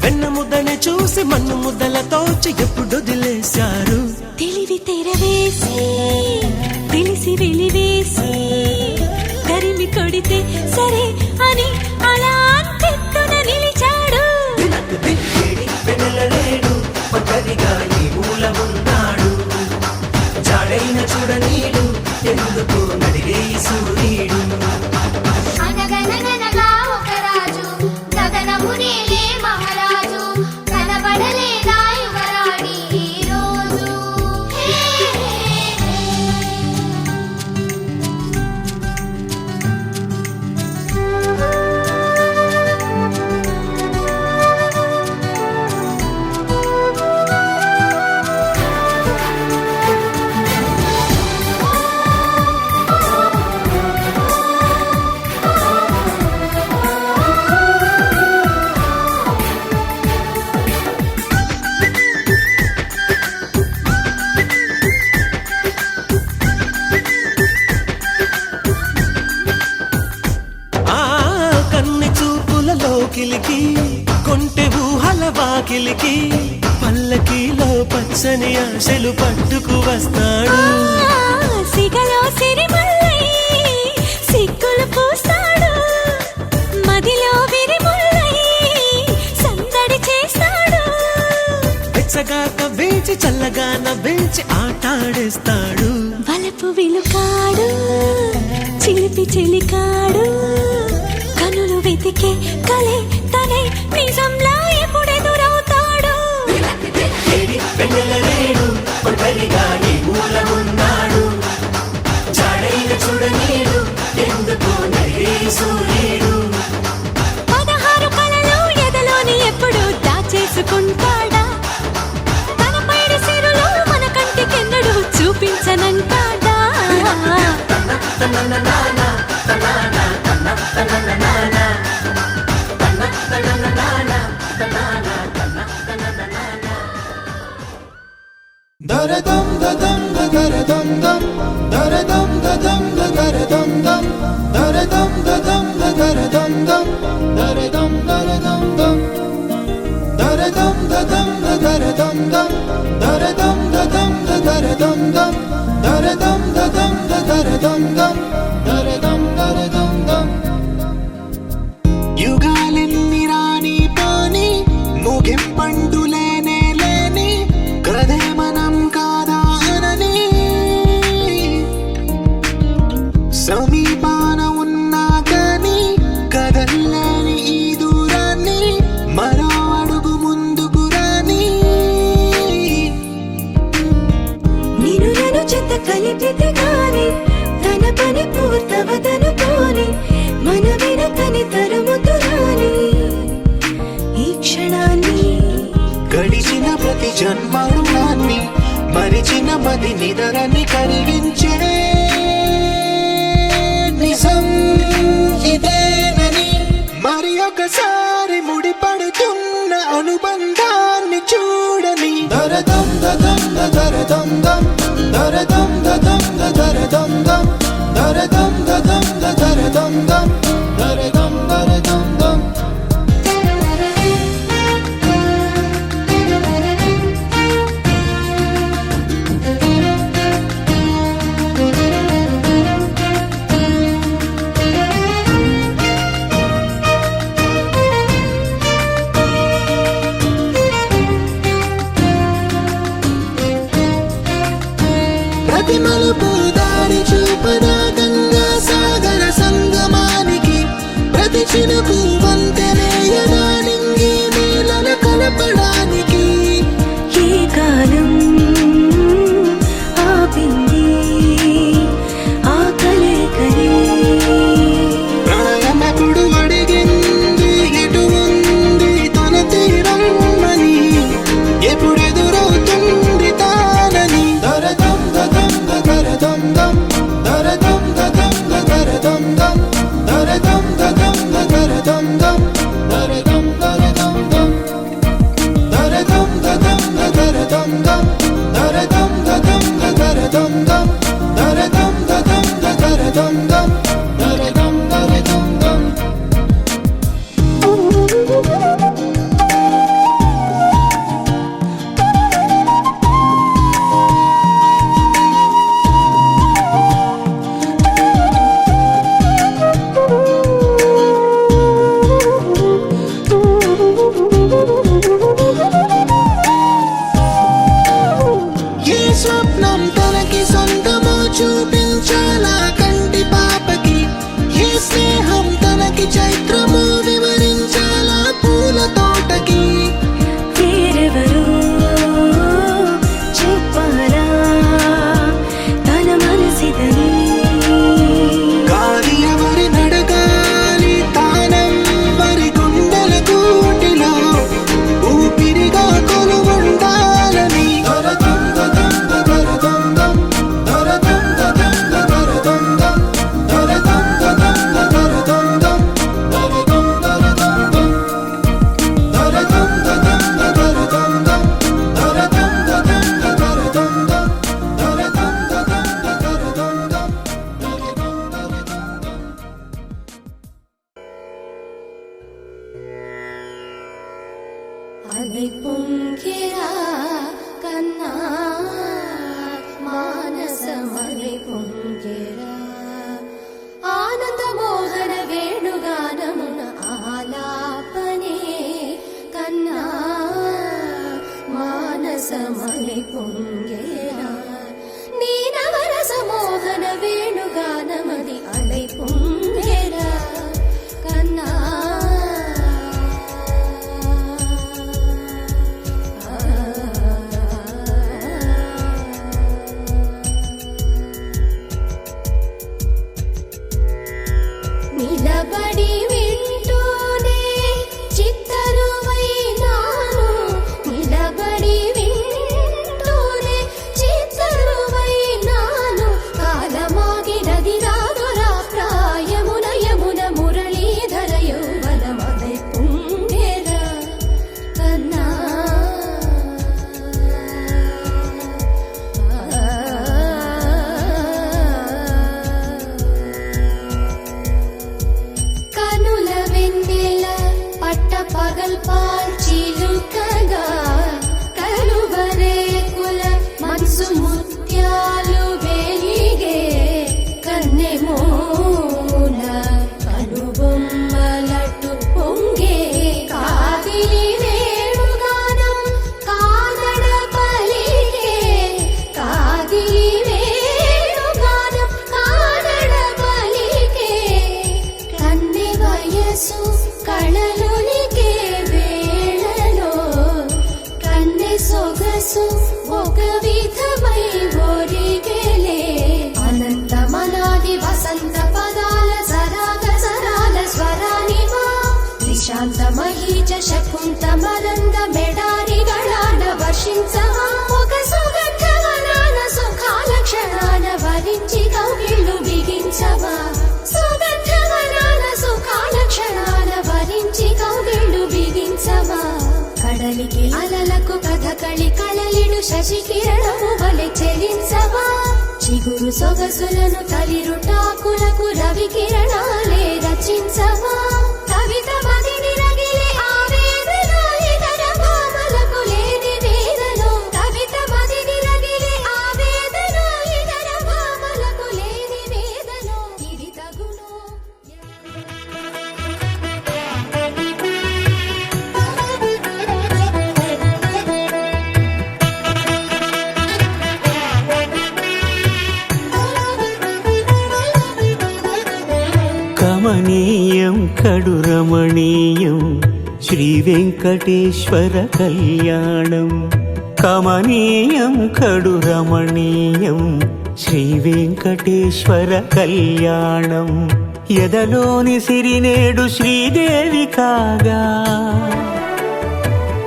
వెన్న ముద్దనే చూసి మన్ను ముద్దలతోచి ఎప్పుడు వదిలేశారు తెలివి తెరవేసి తెలిసి వెలివేసి తరిమి కొడితే సరే అని అలా అంతెత్తున నిలిచాడు వెన్నెలరేడు ఒక్కరిగా ఈ మూల ఉన్నాడు జాడైన చూడనీడు ఎందుకు నడిగే సూర్యుడు అనగనగనగా ఒక రాజు గగనమునేలే మహారాజు కనబడలేదా యువరాణి ఈ రోజు లోకిలికి కొంటె ఊహల వాకిలికి పల్లకీలో పచ్చని ఆశలు పట్టుకు వస్తాడు సిగలో సిరిమల్లై సిగ్గులు పూస్తాడు మదిలో విరిముల్లై సందడి చేస్తాడు వెచ్చగా కవ్వించి చల్లగా నవ్వించి ఆటాడేస్తాడు వలపు విలుకాడు చిలిపి చెలికాడు వెతికే కలే తనే నిజంలా ఎప్పుడెదురవుతాడు పదహారు కలలు ఎదలోని ఎప్పుడు దాచేసుకుంటాడా తన పైడి సిరులు మన కంటికెన్నడూ చూపించనంటాడా దరదం దదం దరదం దం దరదం దదం దరదం దం దరదం దదం దరదం దం దరదం దరదం దం దరదం దదం దరదం దం దరదం దదం దరదం దం దరదం దదం దరదం దం దరదం దరదం దం యుగాలెన్ని రాని పాని ముగింపండు లేనే లేని కదే మనం కాదా అనని సమీపాన ఉన్నా కానీ కదల్లేని ఈ దూరాన్ని మరో అడుగు ముందుకు రాని నేను నన్ను చెత్త కలిపితే గాని తన పని పూర్తవదనుకోని మన వెనకని తరుముతురాని ఈ క్షణాన్ని గడిచిన ప్రతి జన్మరుణాన్ని మరిచిన మది నిదరని కరిగించే నిజం ఇదేనని మరి ఒకసారి ముడిపడుతున్న అనుబంధాన్ని చూడని దరదం దదం దరదం దం దరదం దదం దరదం దం దరదం దదం దరదం దం దరదం దరదం దం ప్రతి మలుపు దారి చూపదా గంగా సాగర సంగమానికి ప్రతి చినుకు వంతెనేయదా నింగి నేలల కలపడానికి ఈ కాలం ఆపింది ఆ కలే ప్రాయమకుడు అడిగింది ఎటు ఉంది తన తీరం అని ఎప్పుడెదురవుతుంది తానని దరదం దదం దరదం దం దరదం దదం దరదం దం దరదం దదం దరదం దం దరదం దరదం దం దరదం దదం దరదం దం దరదం దదం దరదం దం దరదం దదం దరదం దం దరదం దరదం దం ఏ స్వప్నం తనకి సొంతమో చూపించాలా కంటి పాపకి ఏ స్నేహం తనకి చైత్రము వివరించాలా పూల తోటకి వేరెవరో చెప్పాలా తన మనసిదని గాలి ఎవరి నడగాలి తానం వరి గుండెల కూటిలో ఊపిరిగా కొలువుండాలని దరదం దదం దరదం దం దరదం దదం దరదం దం దరదం దదం దరదం దం దరదం దరదం దం దరదం దదం దరదం దం దరదం దదం దరదం దం దరదం దదం దరదం దం దరదం దరదం దం అలై పొంగిరా కన్నా మానసమలై పొంగిరా ఆనంద మోహన వేణుగానమున ఆలాపనే కన్నా మానసమలై పొంగిరా నీ నవరస మోహన వేణుగానమది అలై పొంగిరా కన్నా నిలబడి వింటూనే చిత్తరువైనాను నిలబడి వింటూనే చిత్తరువైనాను కాలమాగినది రాదురా ప్రాయమున యమున మురళీధర యౌవనమదై పుంగేరా కన్నా కనుల వెన్నెల పట్ట పగల్ పాల్చిలుకగా కలువరేకుల మనసు ముత్యాలు వెలిగే కన్నెమూల కనుబొమ్మలటు పొంగే కాదిలి వేణుగానం కాదడ పలికే కాదిలి వేణుగానం కాదడ పలికే కన్నె వయసు కళలునికే వేళలో కన్నె సొగసు ఒక విధమై ఒరిగెలే అనంతమనాది వసంత పదాల సరాగ సరాల స్వరానివా నిశాంత మహీజ శకుంత మరంద మెడారిగళాన వర్షించవా ఒక సుగంధవనాన సుఖాల క్షణాన వరించి కౌగిళ్ళు బిగించవా సుగంధవనాన సుఖాల క్షణాన వరించి కౌగిళ్ళు బిగించవా కడలికి అలలకు కథకళి కళలిడు శశి కిరణము వలె చెలించవా చిగురు సొగసులను తలిరుటాకులకు రవి కిరణాలే రచించవా కవిత మదిని రగిలే ఆవేదన ఇతర భామలకు లేని వేదన కవిత మదిని రగిలే ఆవేదన ఇతర భామలకు లేని వేదన ఇది తగును కమనీయం కడు రమణీయం శ్రీ వెంకటేశ్వర కళ్యాణం కమనీయం కడు రమణీయం శ్రీ వెంకటేశ్వర కళ్యాణం ఎదలోని సిరినేడు శ్రీదేవి కాగా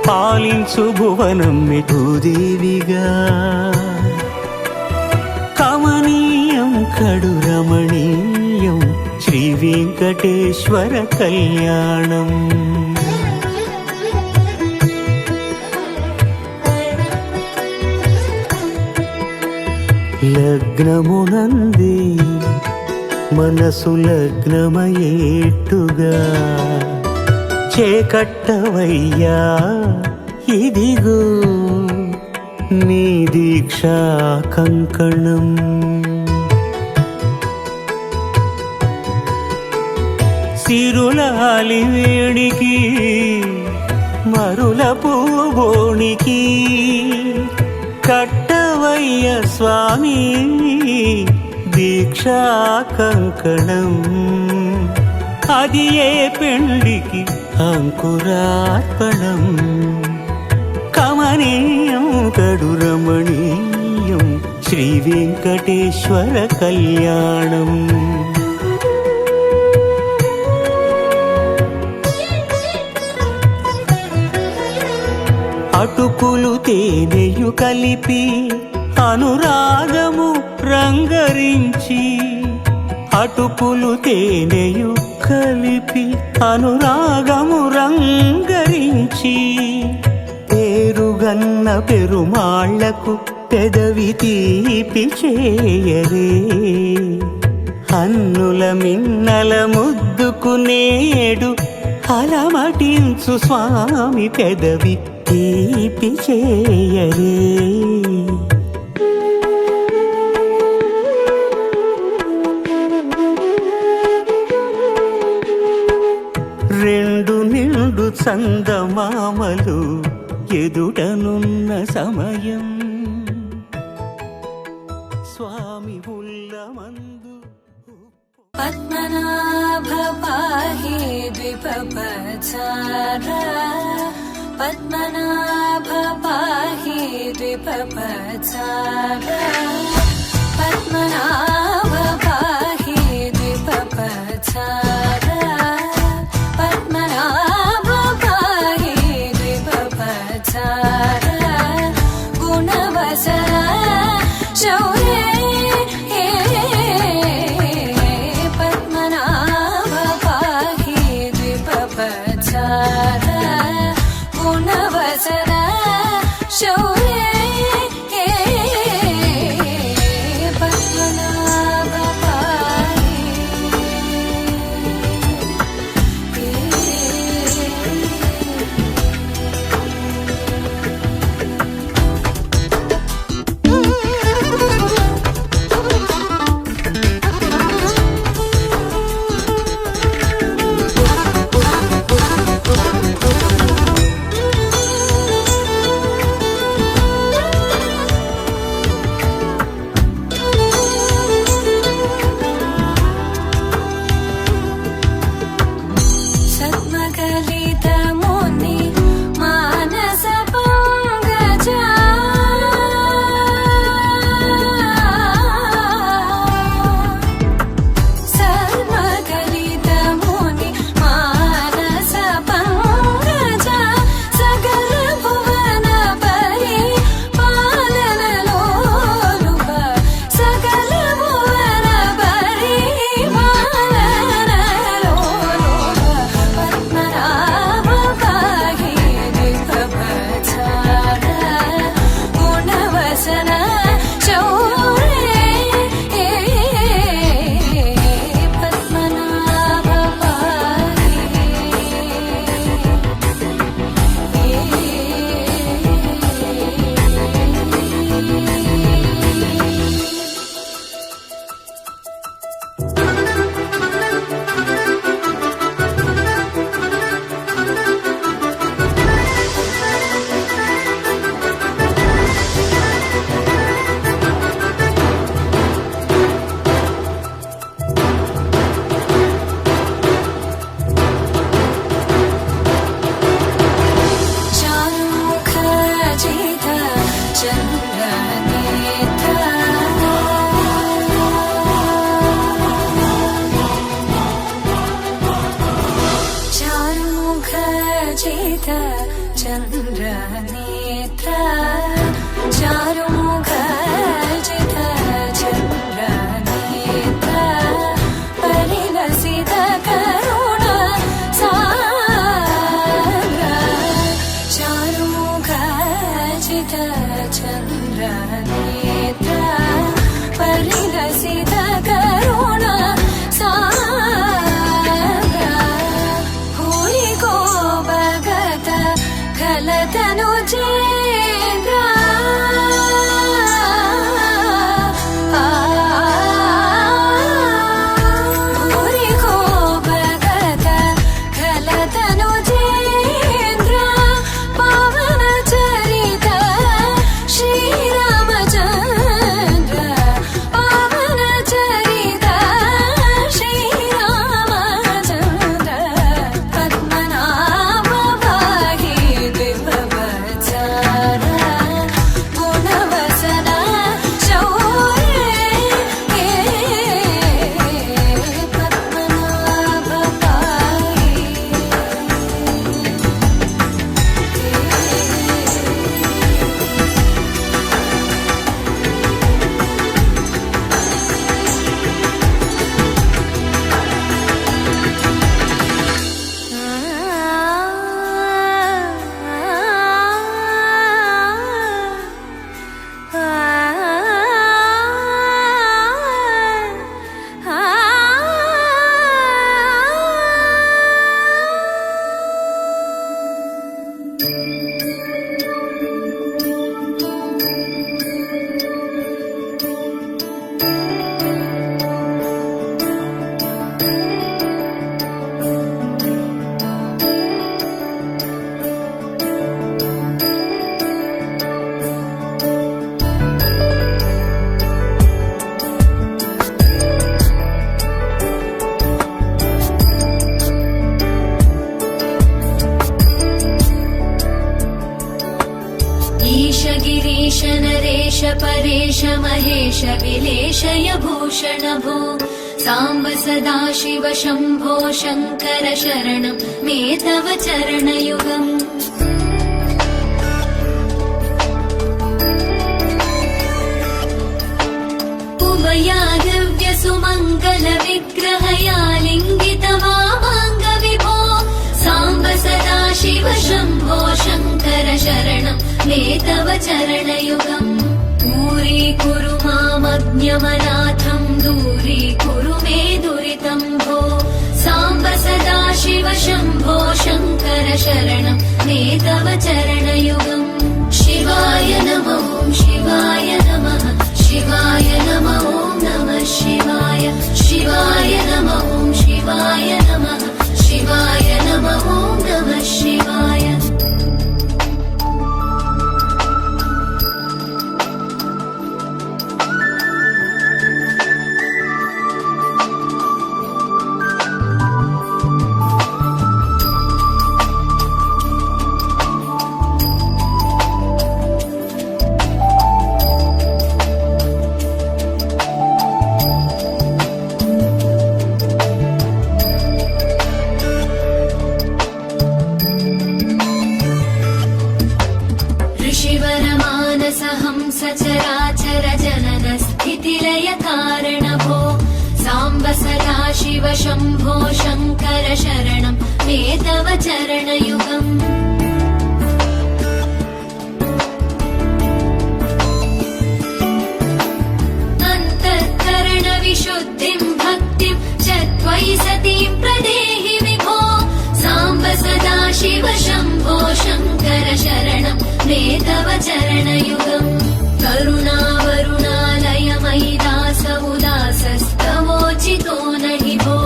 పాలించు భువనం మెఠూదేవిగా కమనీయం కడు రమణీయం శ్రీ వెంకటేశ్వర కళ్యాణం లగ్నమునందే మనసు లగ్నమయేట్టుగా చేకట్టవయ్యా ఇదిగో నీ దీక్షా కంకణం సిరులాలి వేణికి మరుల పూబోణికి కట్టవయ్య స్వామి దీక్షా కంకణం అది ఏ పెండికి అంకురార్పణం కమనీయం కడు రమణీయం శ్రీ వెంకటేశ్వర కళ్యాణం అటుకులు తేనెయు కలిపి అనురాగము రంగరించి అటుకులు తేనెయు కలిపి అనురాగము రంగరించి పేరుగన్న పెరుమాళ్లకు పెదవి తీపి చేయరే అన్నుల మిన్నల ముద్దుకు నేడు అలమటించు స్వామి పెదవి తీపి చేయరే రెండు నిండు చందమామలు ఎదుటనున్న సమయం స్వామి ఉల్లమందు పద్మనాభ పాహి ద్విపపచార పద్మనాభ పాహి ద్విపపచార పద్మనాభ పాహి ద్విపపచార दलितमुनि मानस पंकजा सर्वदलितमुनि मानस पंकजा सकल भुवन परि पालनलोलुप सकल भुवन परि पालनलोलुप पद्मनाभ पाहि दिव्यप्रचार गुणवसन शौर्ये पद्मनाभ चारुमुख जित चन्द्रनेत्र चारुमुख जित चन्द्रनेत्र चारुमुख जित चन्द्रनेत्र परिलसित करुण सागर चारुमुख जित चन्द्रनेत्र परिलसित करुण सागर भूरि को भगत खलतनु चेन्द्र भूरि को भगत खलतनु चेन्द्र पावन चरित श्रीरामचन्द्र पावन चरित श्रीरामचन्द्र पद्मनाभ पाहि दिव्यप्रचार गुणवसन शौर्ये पद्मनाभ पाहि ईश गिरीश नरेश परेश महेश विलेशय भूषण भो साम्ब सदा शिव शम्भो शङ्कर शरणं मे तव चरणयुगम् उभया दिव्य सुमङ्गल विग्रहया लिङ्गित वामाङ्ग विभो साम्ब सदा शिव शम्भो शङ्कर शरणं मे तव चरणयुगम् दूरीकुरु मामज्ञमनाथं दूरीकुरु मे दुरितं भो साम्ब सदा शिव शम्भो शङ्कर शरणं मे तव चरणयुगम् शिवाय नमो शिवाय नमः शिवाय नमो नमः शिवाय शिवाय नमो शिवाय नमः शिवाय नमो नमः शिवाय चराचर जनन स्थितिलय कारण भो साम्ब सदा शिव शम्भो शङ्कर शरणं मे तव चरणयुगम् विशुद्धिं भक्तिं च त्वयि सतीं प्रदेहि विभो साम्ब सदा शिव शम्भो शङ्कर शरणं मे तव चरणयुगम् करुणावरुणालय मयि दास उदासस्तवोचितो नहि भो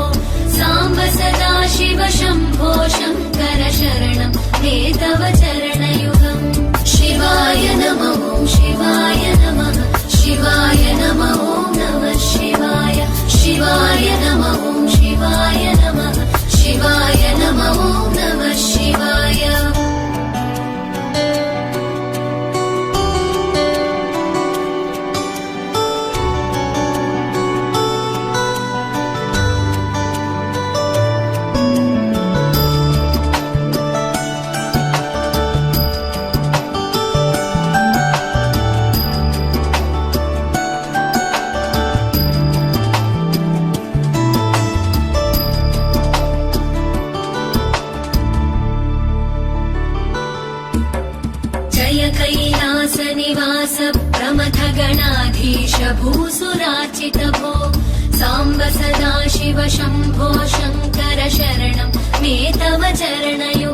साम्ब सदा शिव शम्भो शङ्कर शरणं मे तव चरणयुगम् शिवाय नमः शिवाय नमः शिवाय नमः नमः शिवाय शिवाय नमः शिवाय नमः शिवाय नमः नमः शिवाय कैलास निवास प्रमथ गणाधीश भूसुराचित भो साम्ब सदा शिव शम्भो शङ्कर शरणं मे तव चरणयो